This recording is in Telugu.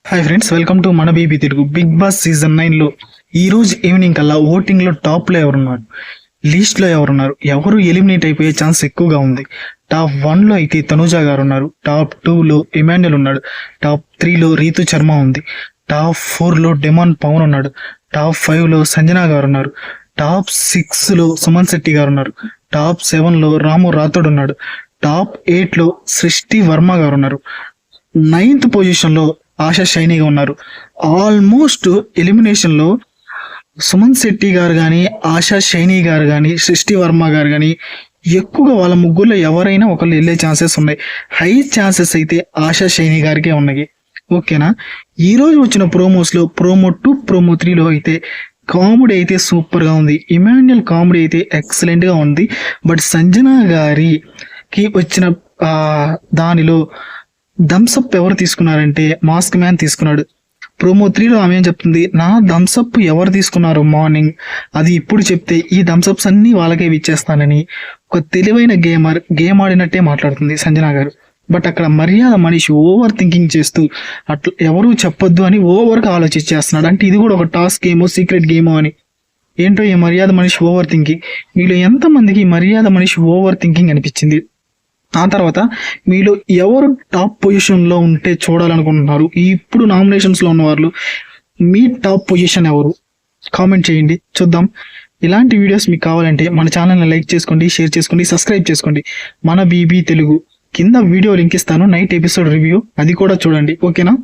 హాయ్ ఫ్రెండ్స్, వెల్కమ్ టు మన BB Telugu. Bigg Boss season 9 లో ఈ రోజు ఈవినింగ్ కల్లా ఓటింగ్ లో టాప్ లో ఎవరున్నారు, లీస్ట్ లో ఎవరున్నారు, ఎవరు ఎలిమినేట్ అయిపోయే ఛాన్స్ ఎక్కువగా ఉంది. టాప్ 1 లో అయితే తనుజ గారు ఉన్నారు, టాప్ 2 లో ఇమాన్యుల్ ఉన్నాడు, టాప్ 3 లో రీతు శర్మ ఉంది, టాప్ 4 లో డెమాన్ పవన్ ఉన్నాడు, టాప్ 5 లో సంజన గారు ఉన్నారు, టాప్ 6 లో సుమన్ శెట్టి గారు ఉన్నారు, టాప్ 7 లో రాము రాథోడ్ ఉన్నాడు, టాప్ 8 లో సృష్టి వర్మ గారు ఉన్నారు, 9th పొజిషన్ లో ఆశా షైనీగా ఉన్నారు. ఆల్మోస్ట్ ఎలిమినేషన్ లో సుమన్ శెట్టి గారు కానీ, ఆశా షైనీ గారు కానీ, సృష్టి వర్మ గారు కానీ ఎక్కువగా వాళ్ళ ముగ్గురులో ఎవరైనా ఒకళ్ళు వెళ్ళే ఛాన్సెస్ ఉన్నాయి. హై ఛాన్సెస్ అయితే ఆశా షైనీ గారికే ఉన్నాయి. ఓకేనా. ఈ రోజు వచ్చిన ప్రోమోస్ లో ప్రోమో 2, ప్రోమో 3 లో అయితే కామెడీ అయితే సూపర్ గా ఉంది. ఇమాన్యుల్ కామెడీ అయితే ఎక్సలెంట్ గా ఉంది. బట్ సంజన గారికి వచ్చిన దానిలో థమ్స్అప్ ఎవరు తీసుకున్నారంటే మాస్క్ మ్యాన్ తీసుకున్నాడు. ప్రోమో 3 లో ఆమె ఏం చెప్తుంది, నా థమ్స్అప్ ఎవరు తీసుకున్నారు మార్నింగ్, అది ఇప్పుడు చెప్తే ఈ థమ్స్అప్స్ అన్ని వాళ్ళకే ఇచ్చేస్తానని ఒక తెలివైన గేమ్ ఆడినట్టే మాట్లాడుతుంది సంజన గారు. బట్ అక్కడ మర్యాద మనిషి ఓవర్ థింకింగ్ చేస్తూ అట్లా ఎవరు చెప్పొద్దు అని ఓవర్గా ఆలోచించేస్తున్నాడు. అంటే ఇది కూడా ఒక టాస్క్ గేమో, సీక్రెట్ గేమో అని. ఏంటో ఈ మర్యాద మనిషి ఓవర్ థింకింగ్. మీలో ఎంతమందికి మర్యాద మనిషి ఓవర్ థింకింగ్ అనిపించింది? ఆ తర్వాత మీలో ఎవరు టాప్ పొజిషన్ లో ఉంటే చూడాలనుకుంటున్నారు? ఇప్పుడు నామినేషన్స్ లో ఉన్న వాళ్ళు మీ టాప్ పొజిషన్ ఎవరు? కామెంట్ చేయండి, చూద్దాం. ఇలాంటి వీడియోస్ మీకు కావాలంటే మన ఛానల్ని లైక్ చేసుకోండి, షేర్ చేసుకోండి, సబ్స్క్రైబ్ చేసుకోండి. మన బీబీ తెలుగు కింద వీడియో లింక్ ఇస్తాను, నైట్ ఎపిసోడ్ రివ్యూ, అది కూడా చూడండి. ఓకేనా.